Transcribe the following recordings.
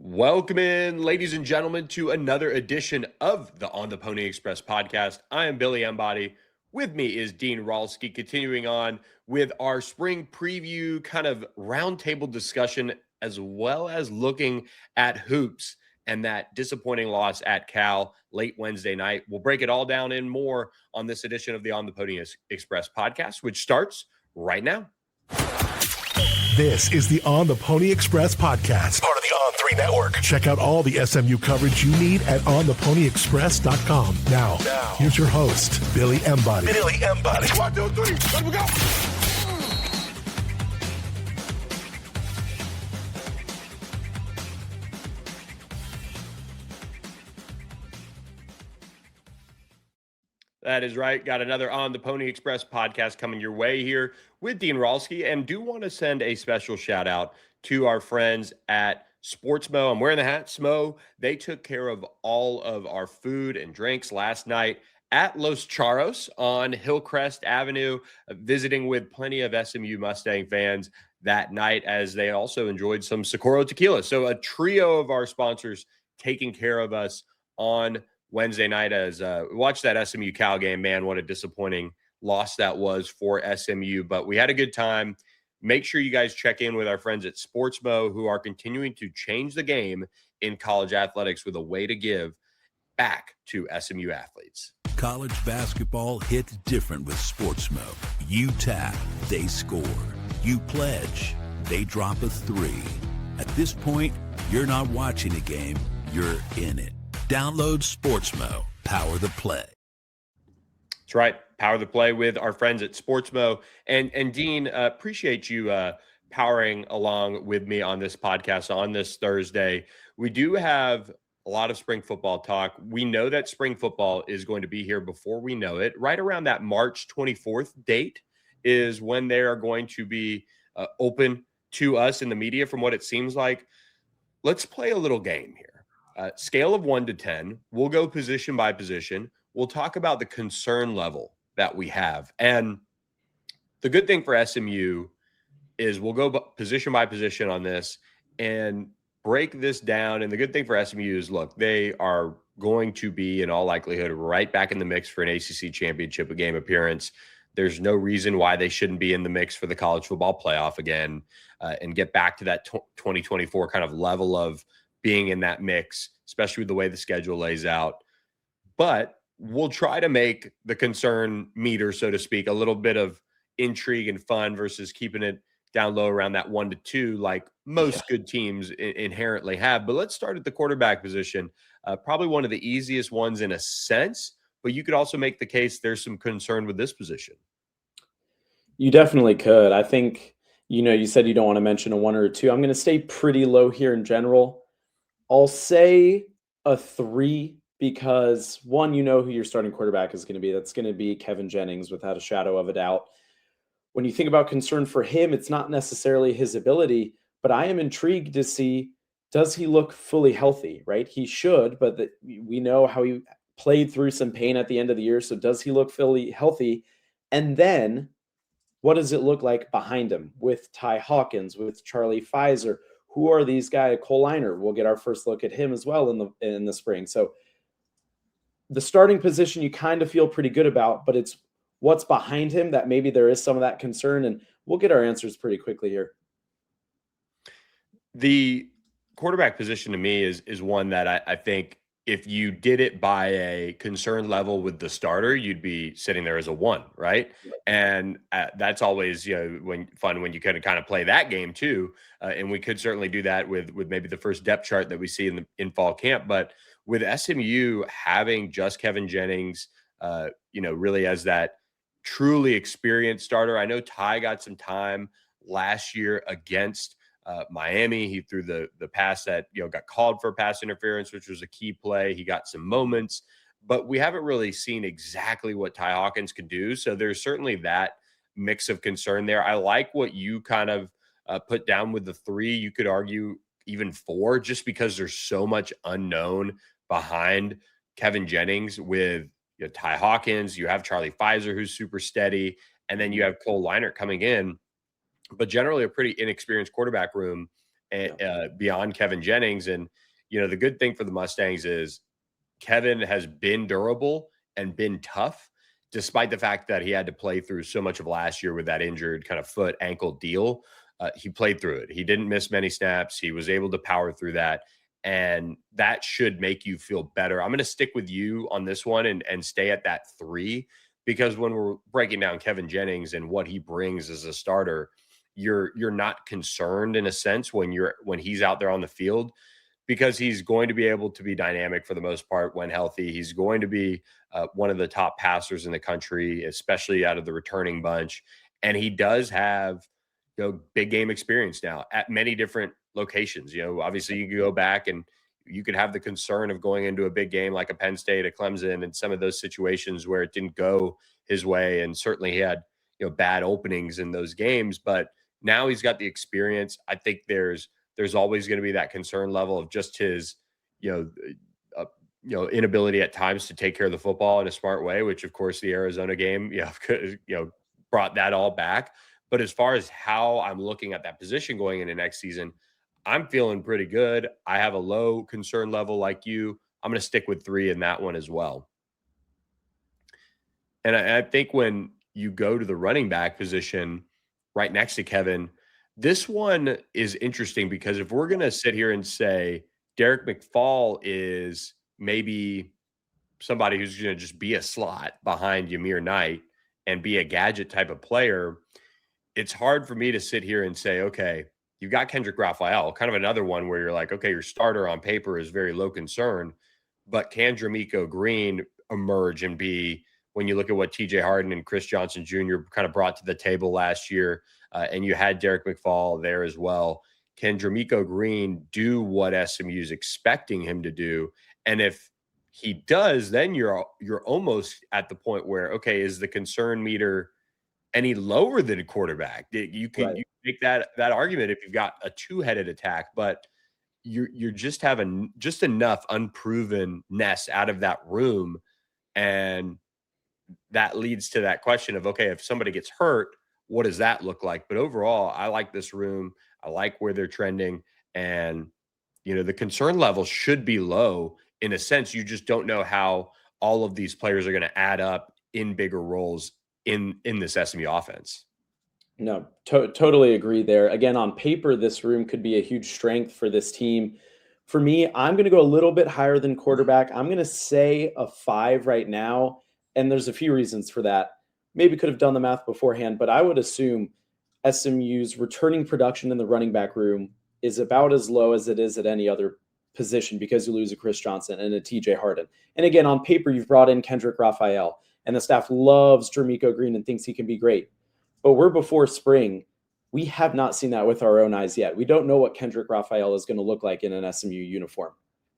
Welcome in, ladies and gentlemen, to another edition of the On the Pony Express podcast. I am Billy Embody. With me is Dean Ralsky, continuing on with our spring preview kind of roundtable discussion, as well as looking at hoops and that disappointing loss at Cal late Wednesday night. We'll break it all down and more on this edition of the On the Pony Express podcast, which starts right now. This is the On the Pony Express podcast, part of the On3 network. Check out all the SMU coverage you need at ontheponyexpress.com. Now, here's your host, Billy Embody. Billy Embody. 1, 2, 3, let me go. That is right. Got another On the Pony Express podcast coming your way here with Dean Ralsky, and do want to send a special shout out to our friends at Sportsmo. I'm wearing the hat, Smo. They took care of all of our food and drinks last night at Los Charros on Hillcrest Avenue, visiting with plenty of SMU Mustang fans that night, as they also enjoyed some Socorro tequila. So a trio of our sponsors taking care of us on Wednesday night as we watched that SMU Cal game. Man, what a disappointing loss that was for SMU, but we had a good time. Make sure you guys check in with our friends at Sportsmo, who are continuing to change the game in college athletics with a way to give back to SMU athletes. College basketball hits different with Sportsmo. You tap, they score. You pledge, they drop a three. At this point, you're not watching a game, you're in it. Download Sportsmo. Power the play. That's right. Power the play with our friends at Sportsmo. And Dean, appreciate you powering along with me on this podcast on this Thursday. We do have a lot of spring football talk. We know that spring football is going to be here before we know it. Right around that March 24th date is when they are going to be open to us in the media, from what it seems like. Let's play a little game here. Scale of 1 to 10. We'll go position by position. We'll talk about the concern level that we have. And the good thing for SMU is we'll go position by position on this and break this down. And the good thing for SMU is, look, they are going to be, in all likelihood, right back in the mix for an ACC championship game appearance. There's no reason why they shouldn't be in the mix for the college football playoff again and get back to that 2024 kind of level of being in that mix, especially with the way the schedule lays out. But we'll try to make the concern meter, so to speak, a little bit of intrigue and fun versus keeping it down low around that 1 to 2, like most good teams inherently have. But let's start at the quarterback position. Probably one of the easiest ones in a sense, but you could also make the case there's some concern with this position. You definitely could. I think, you said you don't want to mention a 1 or a 2. I'm going to stay pretty low here in general. I'll say a 3 because, one, who your starting quarterback is going to be. That's going to be Kevin Jennings, without a shadow of a doubt. When you think about concern for him, it's not necessarily his ability, but I am intrigued to see, does he look fully healthy, right? He should, but we know how he played through some pain at the end of the year, so does he look fully healthy? And then what does it look like behind him with Ty Hawkins, with Charlie Pfizer? Who are these guys? Cole Liner, we'll get our first look at him as well in the spring. So the starting position you kind of feel pretty good about, but it's what's behind him that maybe there is some of that concern, and we'll get our answers pretty quickly here. The quarterback position to me is one that I think if you did it by a concern level with the starter, you'd be sitting there as a 1, right? And that's always when you kind of play that game too. And we could certainly do that with maybe the first depth chart that we see in fall camp. But with SMU having just Kevin Jennings, really as that truly experienced starter. I know Ty got some time last year against Miami. He threw the pass that got called for pass interference, which was a key play. He got some moments, but we haven't really seen exactly what Ty Hawkins can do. So there's certainly that mix of concern there. I like what you kind of put down with the 3. You could argue even 4, just because there's so much unknown behind Kevin Jennings with Ty Hawkins. You have Charlie Pfizer, who's super steady, and then you have Cole Leinert coming in. But generally a pretty inexperienced quarterback room beyond Kevin Jennings. And, the good thing for the Mustangs is Kevin has been durable and been tough, despite the fact that he had to play through so much of last year with that injured kind of foot ankle deal. He played through it. He didn't miss many snaps. He was able to power through that. And that should make you feel better. I'm going to stick with you on this one and stay at that 3, because when we're breaking down Kevin Jennings and what he brings as a starter, you're not concerned in a sense when he's out there on the field, because he's going to be able to be dynamic for the most part when healthy. He's going to be one of the top passers in the country, especially out of the returning bunch. And he does have big game experience now at many different locations. Obviously you could go back and you could have the concern of going into a big game like a Penn State, a Clemson, and some of those situations where it didn't go his way. And certainly he had, bad openings in those games, but now he's got the experience. I think there's always going to be that concern level of just his, inability at times to take care of the football in a smart way, which of course the Arizona game, brought that all back. But as far as how I'm looking at that position going into next season, I'm feeling pretty good. I have a low concern level like you. I'm going to stick with 3 in that one as well. And I think when you go to the running back position right next to Kevin, this one is interesting, because if we're going to sit here and say Derek McFall is maybe somebody who's going to just be a slot behind Yamir Knight and be a gadget type of player, it's hard for me to sit here and say, okay, you've got Kendrick Raphael, kind of another one where you're like, okay, your starter on paper is very low concern, but can Jermico Green emerge and be, when you look at what TJ Harden and Chris Johnson Jr. kind of brought to the table last year, and you had Derek McFall there as well, can Jermico Green do what SMU is expecting him to do? And if he does, then you're almost at the point where, okay, is the concern meter any lower than a quarterback? You can you make that argument if you've got a 2-headed attack, but you're just having just enough unprovenness out of that room, and that leads to that question of, okay, if somebody gets hurt, what does that look like? But overall, I like this room. I like where they're trending, and the concern level should be low. In a sense, you just don't know how all of these players are going to add up in bigger roles in this SMU offense. No, totally agree there. Again, on paper, this room could be a huge strength for this team. For me, I'm going to go a little bit higher than quarterback. I'm going to say a 5 right now, and there's a few reasons for that. Maybe could have done the math beforehand, but I would assume SMU's returning production in the running back room is about as low as it is at any other position, because you lose a Chris Johnson and a TJ Harden. And again, on paper, you've brought in Kendrick Raphael, and the staff loves Jermico Green and thinks he can be great. But we're before spring. We have not seen that with our own eyes yet. We don't know what Kendrick Raphael is going to look like in an SMU uniform.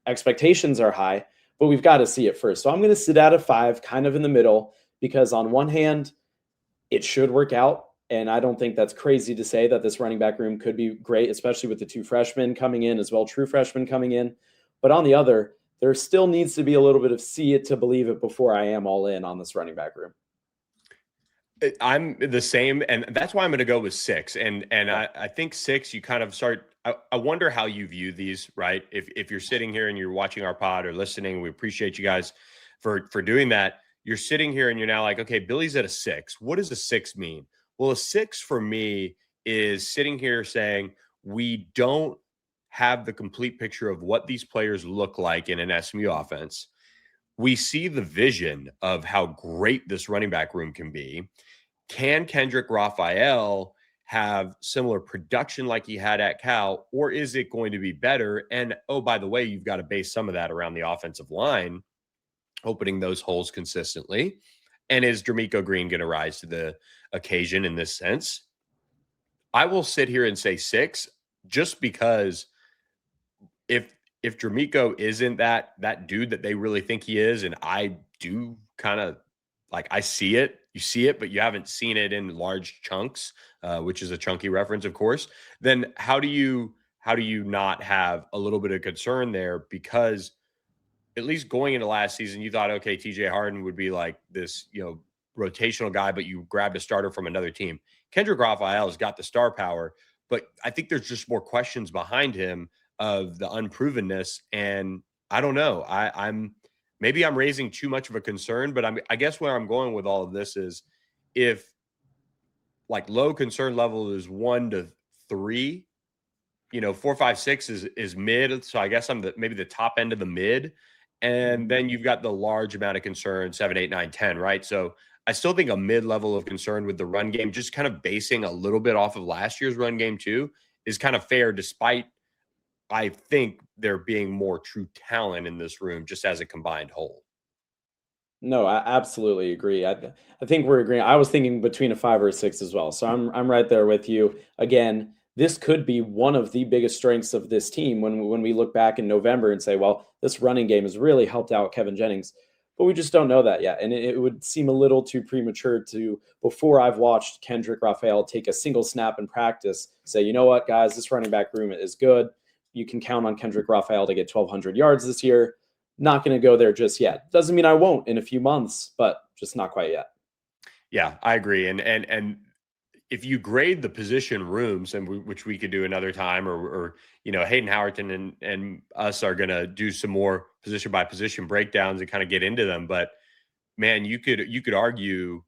Expectations are high, but we've got to see it first. So I'm going to sit at a 5, kind of in the middle, because on one hand, it should work out. And I don't think that's crazy to say that this running back room could be great, especially with the 2 freshmen coming in as well, true freshmen coming in. But on the other, there still needs to be a little bit of see it to believe it before I am all in on this running back room. I'm the same, and that's why I'm going to go with 6. And I think 6, you kind of start. I wonder how you view these, right? If you're sitting here and you're watching our pod or listening, we appreciate you guys for doing that. You're sitting here and you're now like, okay, Billy's at a 6. What does a 6 mean? Well, a 6 for me is sitting here saying we don't have the complete picture of what these players look like in an SMU offense. We see the vision of how great this running back room can be. Can Kendrick Raphael have similar production like he had at Cal, or is it going to be better? And, oh, by the way, you've got to base some of that around the offensive line, opening those holes consistently. And is Jermico Green going to rise to the occasion in this sense? I will sit here and say 6, just because if Jermico isn't that dude that they really think he is, and I do kind of like, I see it, you see it, but you haven't seen it in large chunks, which is a chunky reference, of course, then how do you not have a little bit of concern there? Because at least going into last season, you thought, okay, TJ Harden would be like this, rotational guy, but you grabbed a starter from another team. Kendrick Raphael has got the star power, but I think there's just more questions behind him of the unprovenness. And I don't know. Maybe I'm raising too much of a concern, but I guess where I'm going with all of this is if like low concern level is 1 to 3, 4, 5, 6 is mid. So I guess I'm maybe the top end of the mid. And then you've got the large amount of concern, 7, 8, 9, 10, right? So I still think a mid level of concern with the run game, just kind of basing a little bit off of last year's run game too, is kind of fair, despite I think there being more true talent in this room just as a combined whole. No, I absolutely agree. I think we're agreeing. I was thinking between a 5 or a 6 as well. So I'm right there with you. Again, this could be one of the biggest strengths of this team when we look back in November and say, well, this running game has really helped out Kevin Jennings. But we just don't know that yet. And it would seem a little too premature to, before I've watched Kendrick Raphael take a single snap in practice, say, you know what, guys, this running back room is good. You can count on Kendrick Raphael to get 1,200 yards this year. Not going to go there just yet. Doesn't mean I won't in a few months, but just not quite yet. Yeah, I agree. And if you grade the position rooms, which we could do another time, or Hayden Howerton and us are going to do some more position by position breakdowns and kind of get into them. But man, you could argue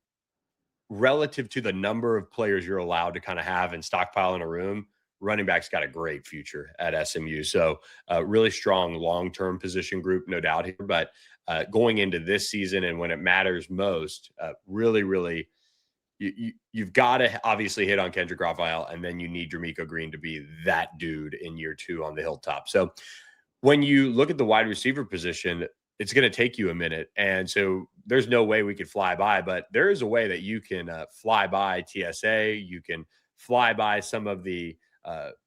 relative to the number of players you're allowed to kind of have and stockpile in a room, running back's got a great future at SMU. So really strong long-term position group, no doubt here. But going into this season and when it matters most, really, you've got to obviously hit on Kendrick Raphael, and then you need Jermichael Green to be that dude in year 2 on the hilltop. So when you look at the wide receiver position, it's going to take you a minute. And so there's no way we could fly by, but there is a way that you can fly by TSA. You can fly by some of the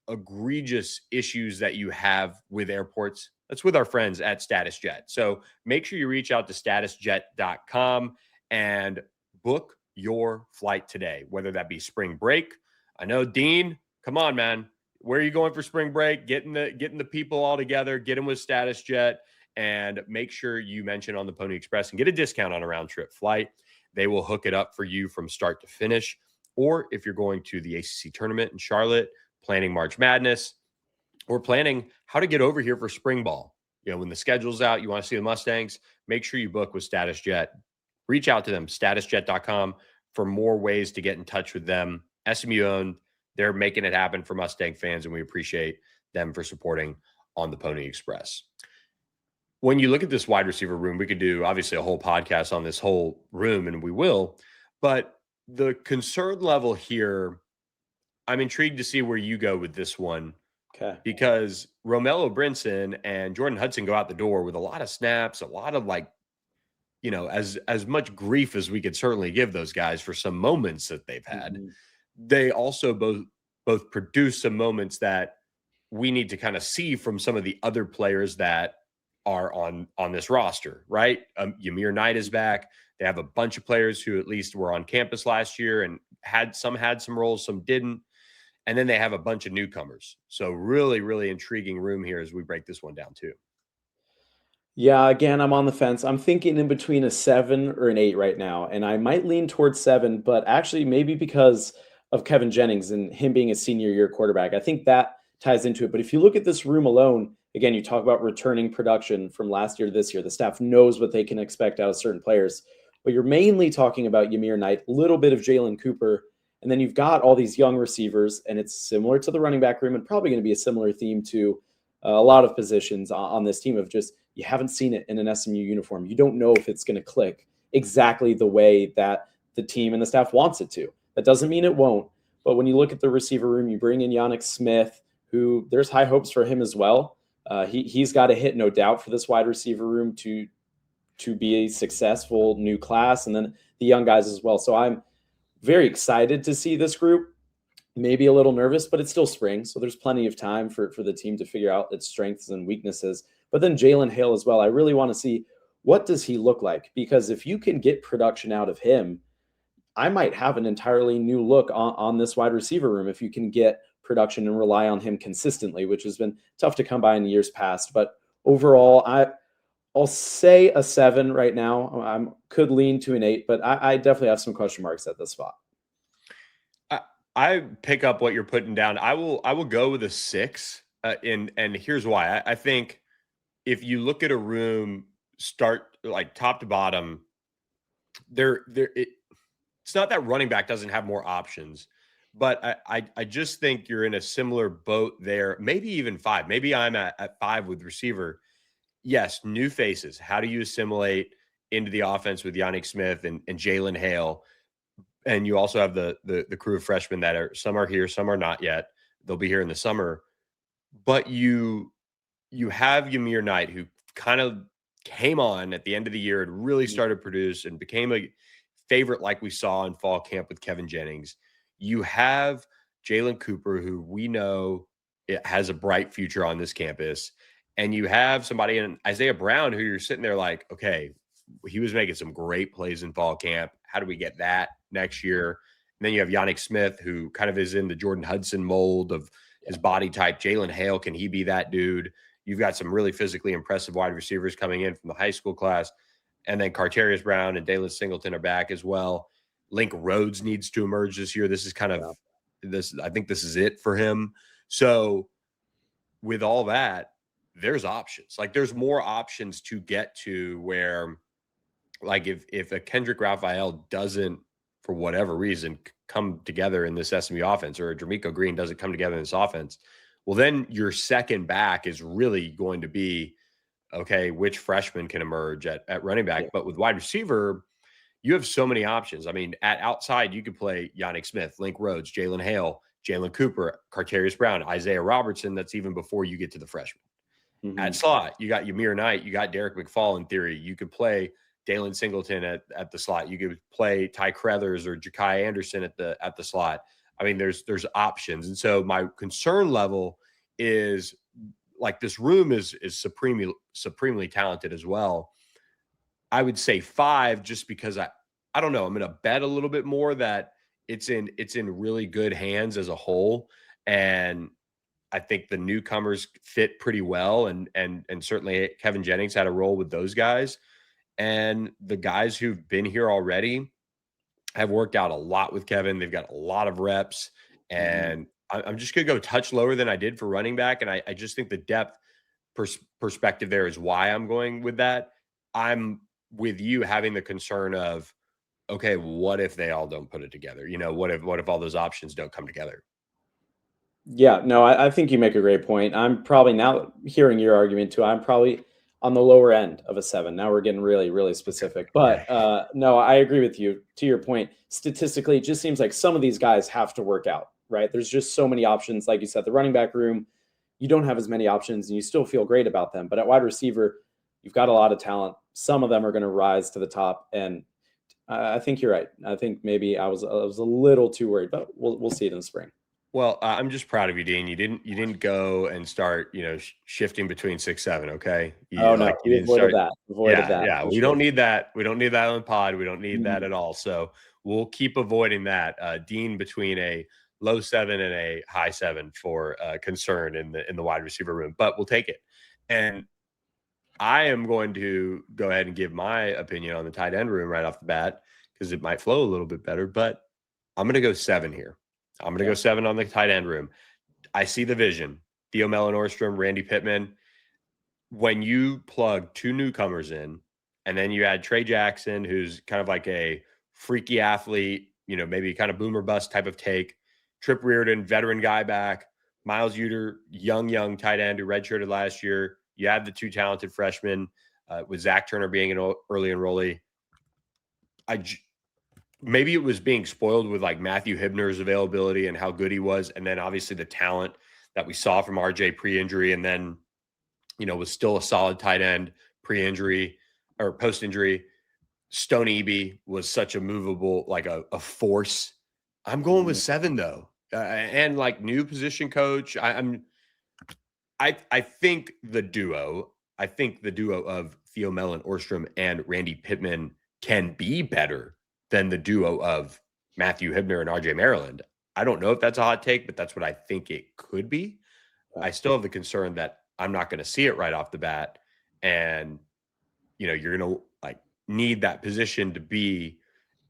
egregious issues that you have with airports. That's with our friends at Status Jet. So make sure you reach out to statusjet.com and book your flight today, whether that be spring break. I know, Dean, come on, man. Where are you going for spring break? Getting the people all together, get them with Status Jet, and make sure you mention on the Pony Express and get a discount on a round trip flight. They will hook it up for you from start to finish. Or if you're going to the ACC tournament in Charlotte, planning March Madness, or planning how to get over here for spring ball. When the schedule's out, you want to see the Mustangs, make sure you book with Status Jet. Reach out to them, statusjet.com, for more ways to get in touch with them. SMU owned. They're making it happen for Mustang fans, and we appreciate them for supporting on the Pony Express. When you look at this wide receiver room, we could do obviously a whole podcast on this whole room, and we will. But the concern level here, I'm intrigued to see where you go with this one. Okay. Because Romello Brinson and Jordan Hudson go out the door with a lot of snaps, a lot of as much grief as we could certainly give those guys for some moments that they've had. Mm-hmm. They also both produce some moments that we need to kind of see from some of the other players that are on this roster, right? Ymir Knight is back. They have a bunch of players who at least were on campus last year and had some roles, some didn't. And then they have a bunch of newcomers. So really, really intriguing room here as we break this one down too. Yeah, again, I'm on the fence. I'm thinking in between a 7 or an 8 right now. And I might lean towards 7, but actually maybe because of Kevin Jennings and him being a senior year quarterback. I think that ties into it. But if you look at this room alone, again, you talk about returning production from last year to this year. The staff knows what they can expect out of certain players. But you're mainly talking about Ymir Knight, a little bit of Jalen Cooper, and then you've got all these young receivers, and it's similar to the running back room and probably going to be a similar theme to a lot of positions on this team of just you haven't seen it in an SMU uniform. You don't know if it's going to click exactly the way that the team and the staff wants it to. That doesn't mean it won't. But when you look at the receiver room, you bring in Yannick Smith, who there's high hopes for him as well. He's got a hit, no doubt, for this wide receiver room to be a successful new class, and then the young guys as well. So I'm very excited to see this group. Maybe a little nervous, but it's still spring, so there's plenty of time for the team to figure out its strengths and weaknesses. But then Jalen Hale as well. I really want to see what does he look like, because if you can get production out of him, I might have an entirely new look on this wide receiver room if you can get production and rely on him consistently, which has been tough to come by in years past. But overall, I'll say a 7 right now. I could lean to an 8, but I definitely have some question marks at this spot. I pick up what you're putting down. I will go with a 6. And here's why. I think if you look at a room, start like top to bottom, it's not that running back doesn't have more options, but I just think you're in a similar boat there. Maybe even 5. Maybe I'm at 5 with receiver. Yes, new faces. How do you assimilate into the offense with Yannick Smith and Jalen Hale? And you also have the crew of freshmen that are, some are here, some are not yet. They'll be here in the summer. But you have Ymir Knight, who kind of came on at the end of the year and really started to produce and became a favorite like we saw in fall camp with Kevin Jennings. You have Jalen Cooper, who we know it has a bright future on this campus. And you have somebody in Isaiah Brown, who you're sitting there like, okay, he was making some great plays in fall camp. How do we get that next year? And then you have Yannick Smith, who kind of is in the Jordan Hudson mold of his body type. Jalen Hale, can he be that dude? You've got some really physically impressive wide receivers coming in from the high school class. And then Carterius Brown and Dalen Singleton are back as well. Link Rhodes needs to emerge this year. This is kind of this. I think this is it for him. So with all that, there's options. Like there's more options to get to where, like if a Kendrick Raphael doesn't, for whatever reason, come together in this SMU offense, or a Jermico Green doesn't come together in this offense, well, then your second back is really going to be, okay, which freshman can emerge at running back? Yeah. But with wide receiver, you have so many options. I mean, at outside, you could play Yannick Smith, Link Rhodes, Jalen Hale, Jalen Cooper, Carterius Brown, Isaiah Robertson. That's even before you get to the freshman. Mm-hmm. At slot, you got Ymir Knight, you got Derek McFall in theory. You could play Dalen Singleton at the slot. You could play Ty Crothers or Ja'Kai Anderson at the slot. I mean, there's options. And so my concern level is, like, this room is supremely talented as well. I would say 5, just because I don't know. I'm going to bet a little bit more that it's in really good hands as a whole. And I think the newcomers fit pretty well. And certainly Kevin Jennings had a role with those guys. And the guys who've been here already have worked out a lot with Kevin. They've got a lot of reps. And I'm just going to go touch lower than I did for running back. And I just think the depth perspective there is why I'm going with that. I'm with you having the concern of, okay, what if they all don't put it together? You know, what if all those options don't come together? Yeah, no, I think you make a great point. I'm probably, now hearing your argument too, I'm probably on the lower end of a 7. Now we're getting really, really specific. But no, I agree with you. To your point, statistically, it just seems like some of these guys have to work out, right? There's just so many options. Like you said, the running back room, you don't have as many options and you still feel great about them. But at wide receiver, you've got a lot of talent. Some of them are going to rise to the top. And I think you're right. I think maybe I was a little too worried, but we'll see it in the spring. Well, I'm just proud of you, Dean. You didn't go and start, shifting between 6, 7. Okay. You avoided that. Yeah. We don't need that. We don't need that on pod. We don't need that at all. So we'll keep avoiding that. Dean between a low 7 and a high 7 for concern in the wide receiver room, but we'll take it. And I am going to go ahead and give my opinion on the tight end room right off the bat, because it might flow a little bit better, but I'm going to go 7 here. I'm going to go 7 on the tight end room. I see the vision. Theo Mellon-Orstrom, Randy Pittman. When you plug 2 newcomers in, and then you add Trey Jackson, who's kind of like a freaky athlete, maybe kind of boomer bust type of take. Trip Reardon, veteran guy back. Miles Uter, young tight end who redshirted last year. You add the 2 talented freshmen, with Zach Turner being an early enrollee. Maybe it was being spoiled with like Matthew Hibner's availability and how good he was. And then obviously the talent that we saw from RJ pre-injury, and then, was still a solid tight end pre-injury or post-injury. Stone Eby was such a movable, like a force. I'm going with 7 though. And like new position coach. I think the duo of Theo Mellon-Orstrom and Randy Pittman can be better than the duo of Matthew Hibner and RJ Maryland. I don't know if that's a hot take, but that's what I think it could be. I still have the concern that I'm not going to see it right off the bat. And, you're going to like need that position to be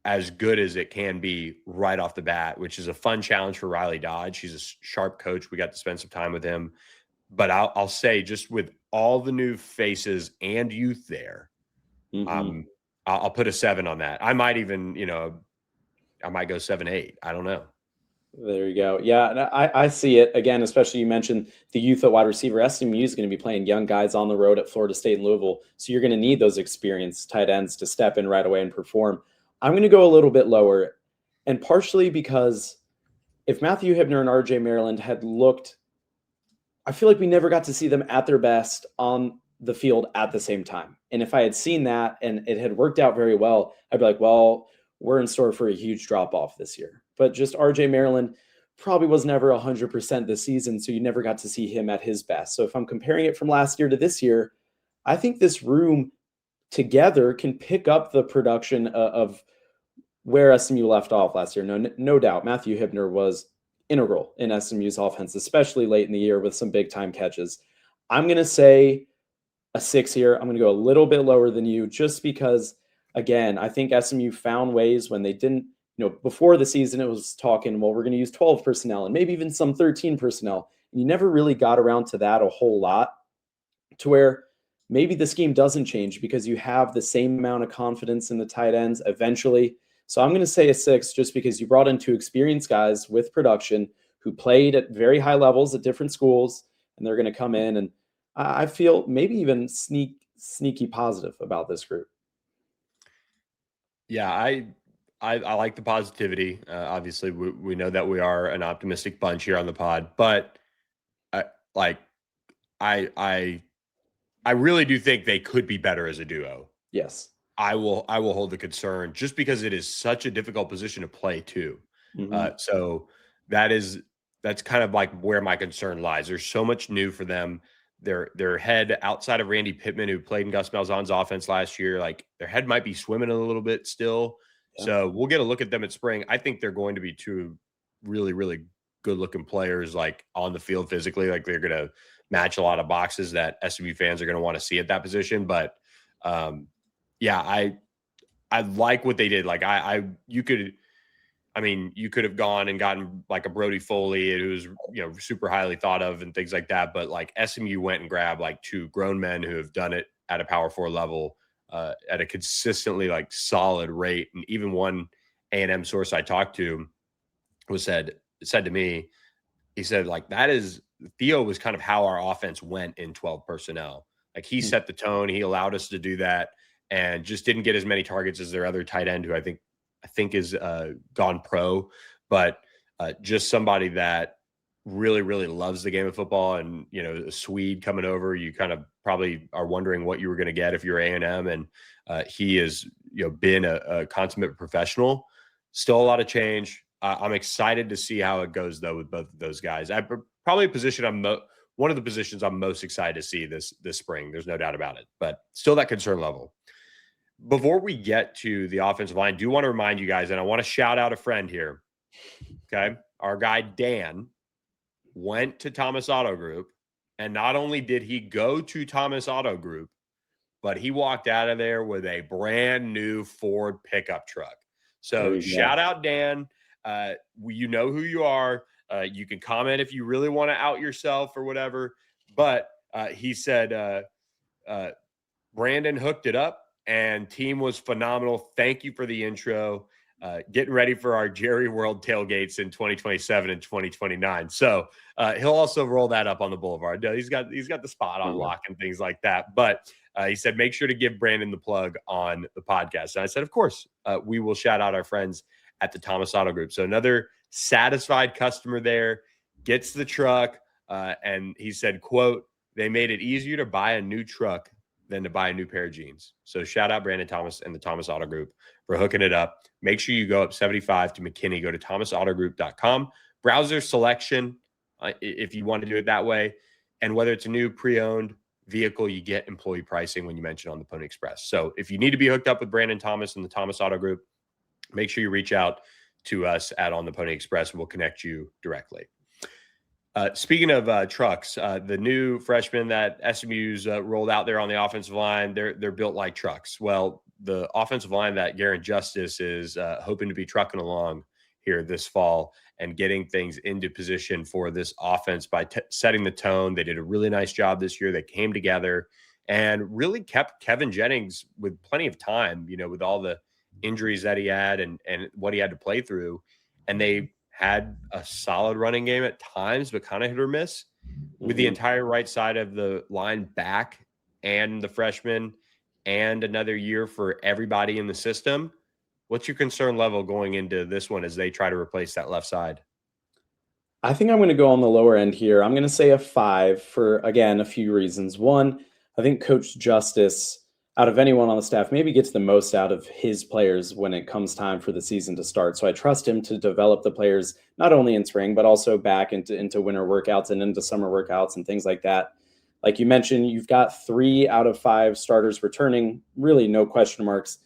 as good as it can be right off the bat, which is a fun challenge for Riley Dodge. He's a sharp coach. We got to spend some time with him. But I'll say, just with all the new faces and youth there, I'll put a 7 on that. I might even, I might go 7, 8. I don't know. There you go. Yeah, I see it again, especially you mentioned the youth at wide receiver. SMU is going to be playing young guys on the road at Florida State and Louisville. So you're going to need those experienced tight ends to step in right away and perform. I'm going to go a little bit lower, and partially because if Matthew Hibner and RJ Maryland had looked, I feel like we never got to see them at their best on the field at the same time. And if I had seen that and it had worked out very well, I'd be like, well, we're in store for a huge drop off this year. But just RJ Maryland probably was never 100% this season, so you never got to see him at his best. So if I'm comparing it from last year to this year, I think this room together can pick up the production of where SMU left off last year. No doubt, Matthew Hibner was integral in SMU's offense, especially late in the year with some big time catches. I'm going to say a 6 here. I'm going to go a little bit lower than you just because, again, I think SMU found ways when they didn't, before the season, it was talking, well, we're going to use 12 personnel and maybe even some 13 personnel. And you never really got around to that a whole lot, to where maybe the scheme doesn't change because you have the same amount of confidence in the tight ends eventually. So I'm going to say a 6 just because you brought in 2 experienced guys with production who played at very high levels at different schools, and they're going to come in. And I feel maybe even sneaky positive about this group. Yeah, I like the positivity. Obviously, we know that we are an optimistic bunch here on the pod, but I really do think they could be better as a duo. Yes, I will hold the concern just because it is such a difficult position to play too. So that's kind of like where my concern lies. There's so much new for them. Their head, outside of Randy Pittman, who played in Gus Malzahn's offense last year, like their head might be swimming a little bit still. Yeah. So we'll get a look at them at spring. I think they're going to be 2 really, really good looking players, like on the field physically. Like they're going to match a lot of boxes that SMU fans are going to want to see at that position. But yeah, I like what they did. Like you could have gone and gotten like a Brody Foley, who's, super highly thought of and things like that. But like SMU went and grabbed like 2 grown men who have done it at a Power 4 level at a consistently like solid rate. And even one A&M source I talked to said to me, he said, like, Theo was kind of how our offense went in 12 personnel. Like he set the tone. He allowed us to do that and just didn't get as many targets as their other tight end, who I think is gone pro, but just somebody that really, really loves the game of football. And, a Swede coming over, you kind of probably are wondering what you were going to get if you're A&M. And he has, been a consummate professional. Still a lot of change. I'm excited to see how it goes, though, with both of those guys. Probably one of the positions I'm most excited to see this spring. There's no doubt about it, but still that concern level. Before we get to the offensive line, I do want to remind you guys, and I want to shout out a friend here. Okay. Our guy, Dan, went to Thomas Auto Group, and not only did he go to Thomas Auto Group, but he walked out of there with a brand new Ford pickup truck. So shout out, Dan. You know who you are. You can comment if you really want to out yourself or whatever. But he said Brandon hooked it up, and team was phenomenal. Thank you for the intro. Getting ready for our Jerry World tailgates in 2027 and 2029. So he'll also roll that up on the Boulevard. He's got the spot on lock and things like that. But he said, make sure to give Brandon the plug on the podcast. And I said, of course, we will shout out our friends at the Thomas Auto Group. So another satisfied customer there gets the truck. And he said, quote, they made it easier to buy a new truck than to buy a new pair of jeans. So shout out Brandon Thomas and the Thomas Auto Group for hooking it up. Make sure you go up 75 to McKinney. Go to thomasautogroup.com. Browse their selection if you want to do it that way. And whether it's a new pre-owned vehicle, you get employee pricing when you mention on the Pony Express. So if you need to be hooked up with Brandon Thomas and the Thomas Auto Group, make sure you reach out to us at On the Pony Express. We'll connect you directly. Speaking of trucks, the new freshmen that SMU's rolled out there on the offensive line, they're built like trucks. Well, the offensive line that Garen Justice is hoping to be trucking along here this fall and getting things into position for this offense by setting the tone. They did a really nice job this year. They came together and really kept Kevin Jennings with plenty of time, with all the injuries that he had and what he had to play through. And they had a solid running game at times, but kind of hit or miss with the entire right side of the line back and the freshman and another year for everybody in the system. What's your concern level going into this one as they try to replace that left side? I think I'm going to go on the lower end here. I'm going to say a 5 for, again, a few reasons. One, I think Coach Justice, out of anyone on the staff, maybe gets the most out of his players when it comes time for the season to start. So I trust him to develop the players, not only in spring, but also back into winter workouts and into summer workouts and things like that. Like you mentioned, you've got 3 out of 5 starters returning, really no question marks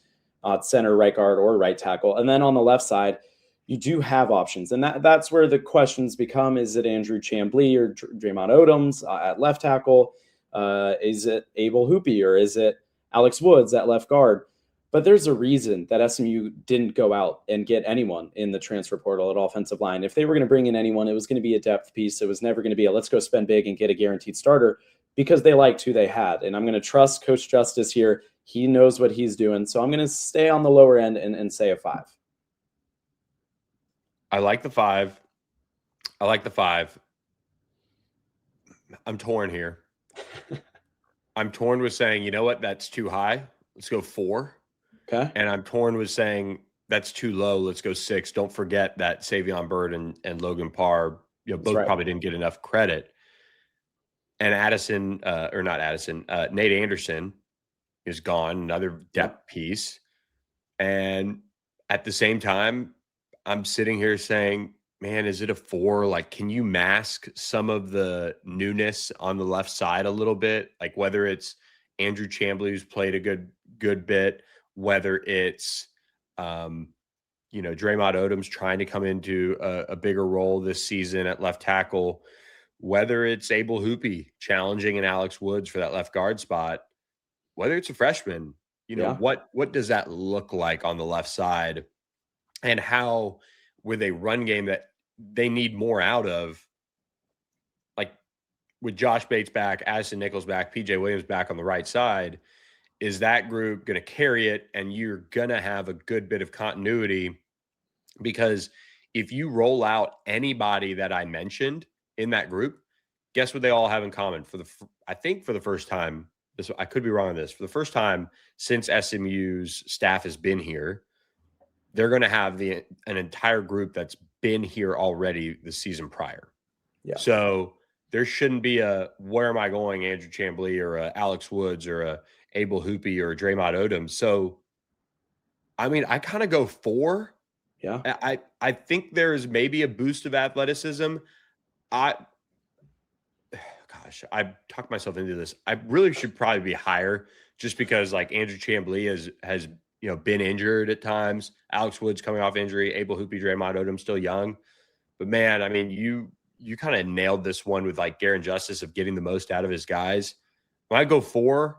at center, right guard, or right tackle. And then on the left side, you do have options. And that's where the questions become, is it Andrew Chamblee or Draymond Odoms at left tackle? Is it Abel Hoopy or is it Alex Woods at left guard? But there's a reason that SMU didn't go out and get anyone in the transfer portal at offensive line. If they were going to bring in anyone, it was going to be a depth piece. It was never going to be a let's go spend big and get a guaranteed starter, because they liked who they had. And I'm going to trust Coach Justice here. He knows what he's doing. So I'm going to stay on the lower end and say a 5. I like the 5. I'm torn here. I'm torn with saying, you know what, that's too high. Let's go 4. Okay. And I'm torn with saying that's too low. Let's go 6. Don't forget that Savion Byrd and Logan Parr, both probably didn't get enough credit. And Nate Anderson is gone, another depth piece. And at the same time, I'm sitting here saying, man, is it a 4? Like, can you mask some of the newness on the left side a little bit? Like whether it's Andrew Chamblee, who's played a good bit, whether it's, Draymond Odoms trying to come into a bigger role this season at left tackle, whether it's Abel Hoopy challenging an Alex Woods for that left guard spot, whether it's a freshman, what does that look like on the left side? And how, with a run game that they need more out of, like with Josh Bates back, Addison Nichols back, PJ Williams back on the right side, is that group going to carry it? And you're going to have a good bit of continuity, because if you roll out anybody that I mentioned in that group, guess what they all have in common? For the first time, I could be wrong on this, for the first time since SMU's staff has been here, they're going to have an entire group that's been here already the season prior. Yeah. So there shouldn't be where am I going, Andrew Chamblee or Alex Woods or Abel Hoopy or Draymond Odoms. So, I mean, I kind of go 4. Yeah. I think there's maybe a boost of athleticism. I talked myself into this. I really should probably be higher, just because like Andrew Chamblee has been injured at times. Alex Woods coming off injury, Abel Hoopy, Draymond Odom still young. But man, I mean, you kind of nailed this one with like Garen Justice of getting the most out of his guys. When I go 4,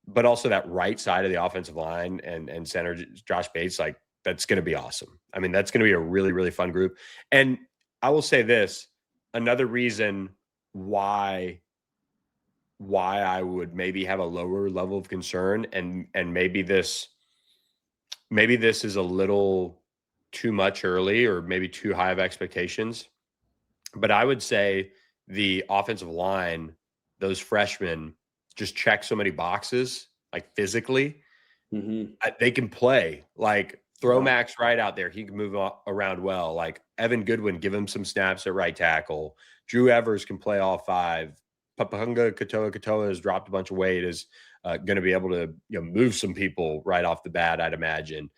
but also that right side of the offensive line and center Josh Bates, like that's going to be awesome. I mean, that's going to be a really, really fun group. And I will say this, another reason why I would maybe have a lower level of concern, and maybe this is a little too much early or maybe too high of expectations, but I would say the offensive line, those freshmen just check so many boxes, like physically. They can play. Like throw Max right out there. He can move around well. Like Evan Goodwin, give him some snaps at right tackle. Drew Evers can play all 5. Papunga Katoa has dropped a bunch of weight, is going to be able to move some people right off the bat, I'd imagine.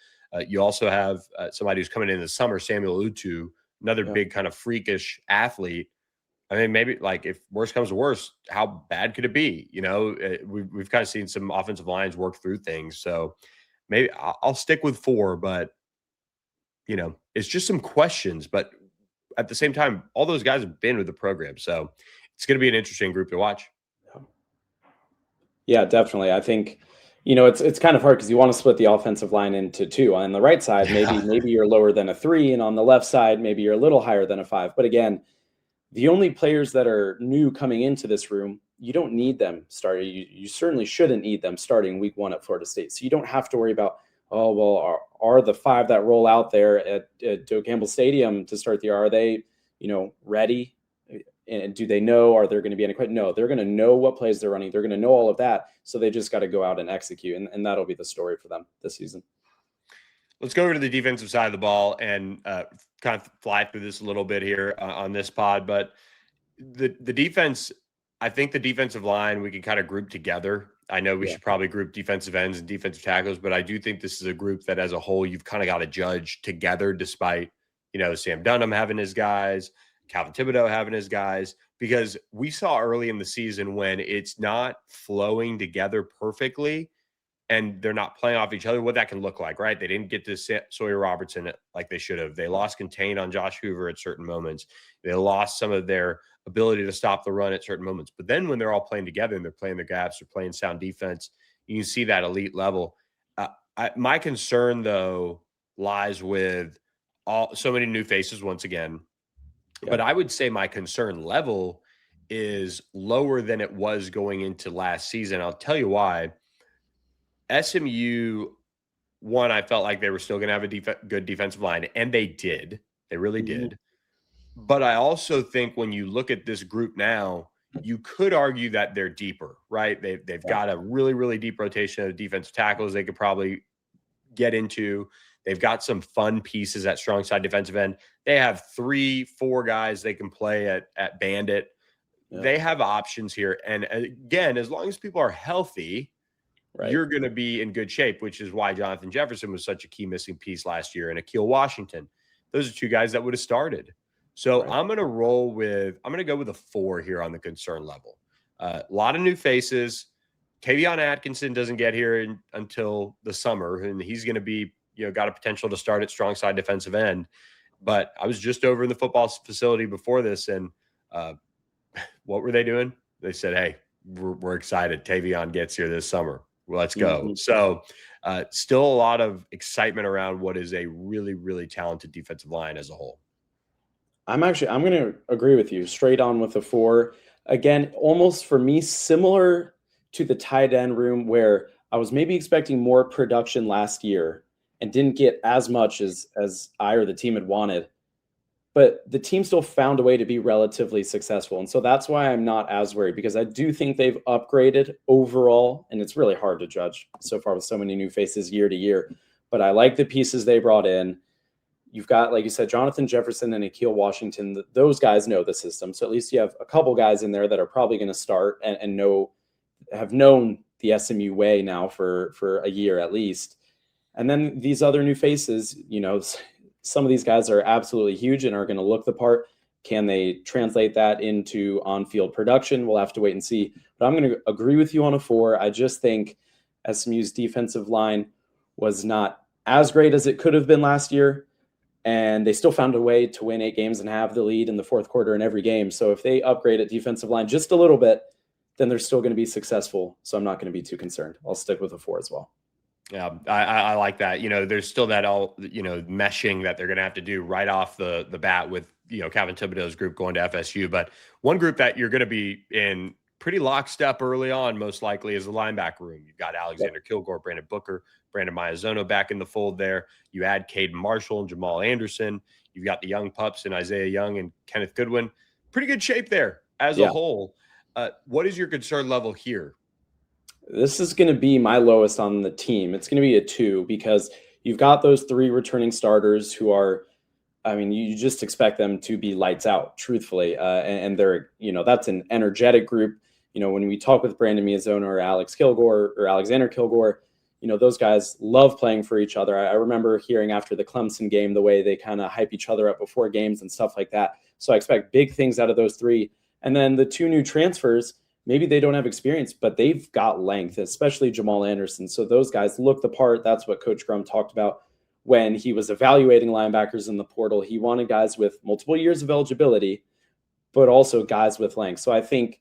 You also have somebody who's coming in the summer, Samuel Utu, another big kind of freakish athlete. I mean, maybe like if worse comes to worse, how bad could it be? We've kind of seen some offensive lines work through things. So maybe I'll stick with 4, but it's just some questions. But at the same time, all those guys have been with the program. So it's going to be an interesting group to watch. Yeah, definitely. I think, it's kind of hard because you want to split the offensive line into two. On the right side, maybe you're lower than a 3, and on the left side, maybe you're a little higher than a 5. But again, the only players that are new coming into this room, you don't need them starting. You certainly shouldn't need them starting week 1 at Florida State. So you don't have to worry about, oh, well, are the 5 that roll out there at Joe Campbell Stadium to start the year, are they, ready? And do they know, are there going to be any questions? No, they're going to know what plays they're running. They're going to know all of that. So they just got to go out and execute. And that'll be the story for them this season. Let's go over to the defensive side of the ball and kind of fly through this a little bit here on this pod. But the defense, I think the defensive line we can kind of group together. I know we should probably group defensive ends and defensive tackles, but I do think this is a group that as a whole you've kind of got to judge together, despite, Sam Dunham having his guys, Calvin Thibodeau having his guys, because we saw early in the season when it's not flowing together perfectly and they're not playing off each other, what that can look like, right? They didn't get to Sawyer Robertson like they should have. They lost contain on Josh Hoover at certain moments. They lost some of their ability to stop the run at certain moments. But then when they're all playing together and they're playing their gaps, they're playing sound defense, you can see that elite level. My concern, though, lies with so many new faces once again. Yeah. But I would say my concern level is lower than it was going into last season. I'll tell you why. SMU, one, I felt like they were still going to have a good defensive line, and they did. They really did. But I also think when you look at this group now, you could argue that they're deeper, right? They've got a really, really deep rotation of defensive tackles they could probably get into. They've got some fun pieces at strong side defensive end. They have 3-4 guys they can play at bandit. Yeah. They have options here. And again, as long as people are healthy, right, you're going to be in good shape, which is why Jonathan Jefferson was such a key missing piece last year, and Akil Washington. Those are 2 guys that would have started. So right. I'm going to go with a 4 here on the concern level. A lot of new faces. Tavion Atkinson doesn't get here until the summer, and he's going to be, got a potential to start at strong side defensive end. But I was just over in the football facility before this, and what were they doing? They said, hey, we're excited. Tavion gets here this summer. Well, let's go. Mm-hmm. So still a lot of excitement around what is a really, really talented defensive line as a whole. I'm going to agree with you straight on with the 4. Again, almost for me, similar to the tight end room where I was maybe expecting more production last year and didn't get as much as I or the team had wanted. But the team still found a way to be relatively successful. And so that's why I'm not as worried, because I do think they've upgraded overall. And it's really hard to judge so far with so many new faces year to year. But I like the pieces they brought in. You've got, like you said, Jonathan Jefferson and Akil Washington. Those guys know the system. So at least you have a couple guys in there that are probably going to start and have known the SMU way now for a year at least. And then these other new faces, some of these guys are absolutely huge and are going to look the part. Can they translate that into on-field production? We'll have to wait and see. But I'm going to agree with you on a 4. I just think SMU's defensive line was not as great as it could have been last year. And they still found a way to win 8 games and have the lead in the fourth quarter in every game. So if they upgrade at defensive line just a little bit, then they're still going to be successful. So I'm not going to be too concerned. I'll stick with a 4 as well. Yeah, I like that. There's still that meshing that they're going to have to do right off the bat with, Calvin Thibodeau's group going to FSU. But one group that you're going to be in pretty lockstep early on, most likely, is the linebacker room. You've got Alexander Kilgore, Brandon Booker, Brandon Maiazono back in the fold there. You add Caden Marshall and Jamal Anderson. You've got the young pups in Isaiah Young and Kenneth Goodwin. Pretty good shape there as a whole. What is your concern level here? This is going to be my lowest on the team. It's going to be a 2 because you've got those 3 returning starters who are, you just expect them to be lights out, truthfully. And they're, that's an energetic group. When we talk with Brandon Maiazono or Alex Kilgore or Alexander Kilgore, those guys love playing for each other. I remember hearing after the Clemson game, the way they kind of hype each other up before games and stuff like that. So I expect big things out of those 3. And then the 2 new transfers, maybe they don't have experience, but they've got length, especially Jamal Anderson. So those guys look the part. That's what Coach Grum talked about when he was evaluating linebackers in the portal. He wanted guys with multiple years of eligibility, but also guys with length. So I think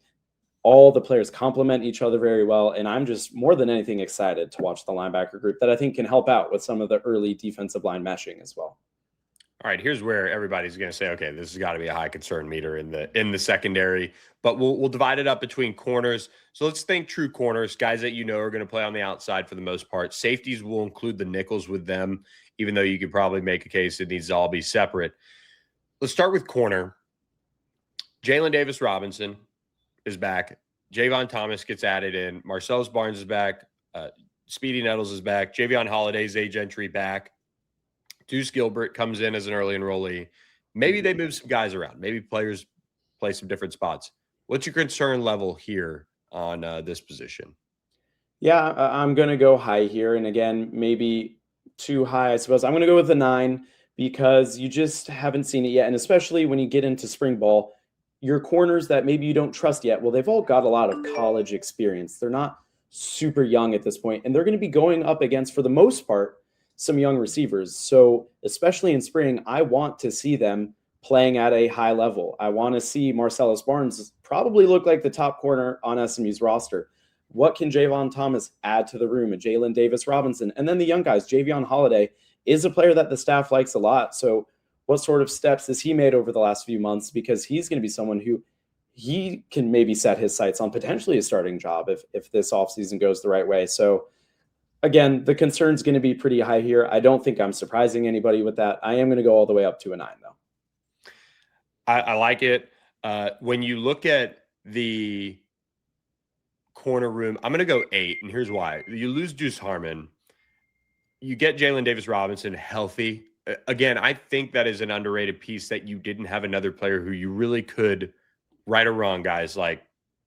all the players complement each other very well. And I'm just more than anything excited to watch the linebacker group that I think can help out with some of the early defensive line meshing as well. All right, here's where everybody's going to say, okay, this has got to be a high concern meter in the secondary, but we'll divide it up between corners. So let's think true corners, guys that are going to play on the outside for the most part. Safeties will include the nickels with them, even though you could probably make a case it needs to all be separate. Let's start with corner. Jalen Davis Robinson is back. Javon Thomas gets added in. Marcellus Barnes is back. Speedy Nettles is back. Javion Holiday's age entry back. Deuce Gilbert comes in as an early enrollee. Maybe they move some guys around. Maybe players play some different spots. What's your concern level here on this position? Yeah, I'm going to go high here. And again, maybe too high, I suppose. I'm going to go with a 9 because you just haven't seen it yet. And especially when you get into spring ball, your corners that maybe you don't trust yet, well, they've all got a lot of college experience. They're not super young at this point, and they're going to be going up against, for the most part, some young receivers. So especially in spring, I want to see them playing at a high level. I want to see Marcellus Barnes probably look like the top corner on SMU's roster. What can Javon Thomas add to the room? And Jalen Davis Robinson. And then the young guys, Javion Holiday is a player that the staff likes a lot. So what sort of steps has he made over the last few months? Because he's going to be someone who he can maybe set his sights on potentially a starting job if this offseason goes the right way. So again, the concern's going to be pretty high here. I don't think I'm surprising anybody with that. I am going to go all the way up to a 9, though. I like it. When you look at the corner room, I'm going to go 8, and here's why. You lose Deuce Harmon. You get Jalen Davis Robinson healthy. Again, I think that is an underrated piece that you didn't have another player who you really could, right or wrong, guys, like,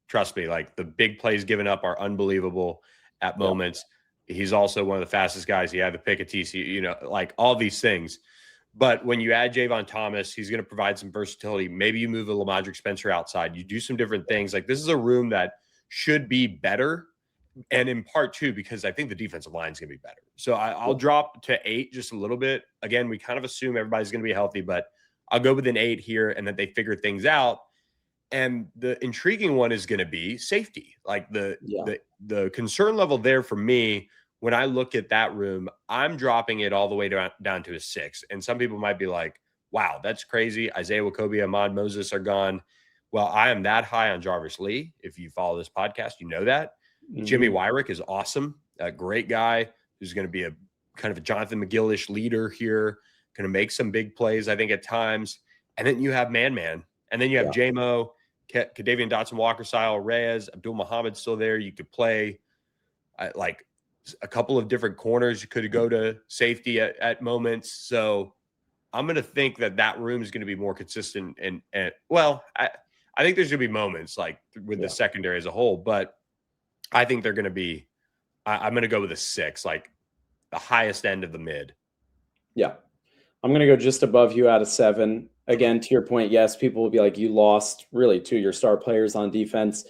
trust me, like the big plays given up are unbelievable at moments. He's also one of the fastest guys. He had the pick at TCU, like all these things. But when you add Javon Thomas, he's going to provide some versatility. Maybe you move a Lamadric Spencer outside. You do some different things. Like, this is a room that should be better. And in part too, because I think the defensive line is going to be better. So I'll drop to 8 just a little bit. Again, we kind of assume everybody's going to be healthy, but I'll go with an 8 here and that they figure things out. And the intriguing one is going to be safety. Like the concern level there for me, when I look at that room, I'm dropping it all the way down to a 6. And some people might be like, wow, that's crazy. Isaiah Wokobia, Ahmad Moses are gone. Well, I am that high on Jarvis Lee. If you follow this podcast, you know that. Mm-hmm. Jimmy Wyrick is awesome. A great guy who's going to be a kind of a Jonathan McGill-ish leader here, going to make some big plays, I think, at times. And then you have Man. And then you have J-Mo, Kadavian Dotson-Walker, Sile Reyes, Abdul Muhammad still there. You could play like a couple of different corners. You could go to safety at moments. So I'm going to think that room is going to be more consistent. And I think there's going to be moments like with the secondary as a whole, but I think they're going to be, I'm going to go with a 6, like the highest end of the mid. Yeah. I'm going to go just above you at a 7. Again, to your point, yes, people will be like, you lost really 2 of your star players on defense.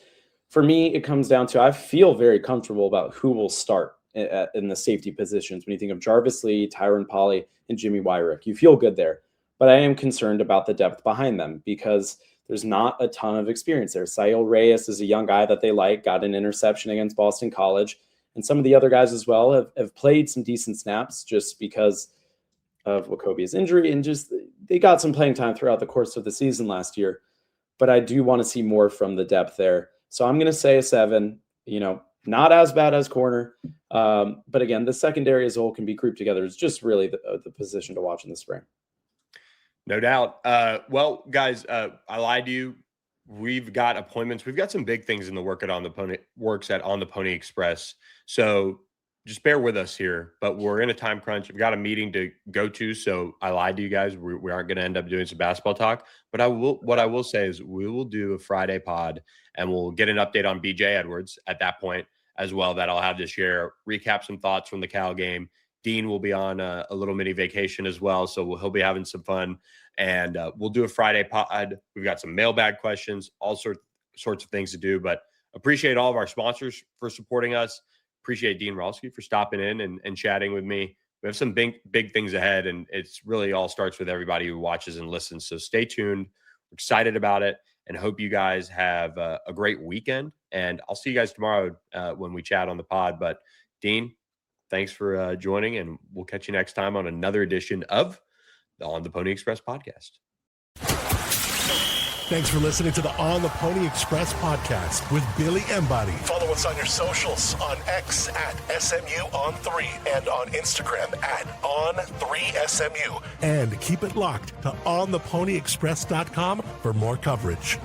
For me, it comes down to, I feel very comfortable about who will start in the safety positions. When you think of Jarvis Lee, Tyron Polley, and Jimmy Wyrick, you feel good there. But I am concerned about the depth behind them because there's not a ton of experience there. Sile Reyes is a young guy that they like, got an interception against Boston College. And some of the other guys as well have played some decent snaps just because of Wakobia's injury. And just they got some playing time throughout the course of the season last year. But I do want to see more from the depth there. So I'm going to say a 7, not as bad as corner. But again, the secondary as a whole can be grouped together. It's just really the position to watch in the spring. No doubt. Well, guys, I lied to you. We've got appointments. We've got some big things in the works at On the Pony Express. So just bear with us here, but we're in a time crunch. We've got a meeting to go to. So I lied to you guys. We aren't going to end up doing some basketball talk, but what I will say is we will do a Friday pod and we'll get an update on BJ Edwards at that point as well, that I'll have to share, recap some thoughts from the Cal game. Dean will be on a little mini vacation as well, so he'll be having some fun. And we'll do a Friday pod. We've got some mailbag questions, all sorts of things to do. But appreciate all of our sponsors for supporting us. Appreciate Dean Ralsky for stopping in and chatting with me. We have some big things ahead, and it's really all starts with everybody who watches and listens. So stay tuned. We're excited about it. and hope you guys have a great weekend. And I'll see you guys tomorrow when we chat on the pod. But Dean, thanks for joining, and we'll catch you next time on another edition of the On the Pony Express podcast. Thanks for listening to the On the Pony Express podcast with Billy Embody. Follow us on your socials on X at SMU on 3 and on Instagram at On3SMU. And keep it locked to OnThePonyExpress.com for more coverage.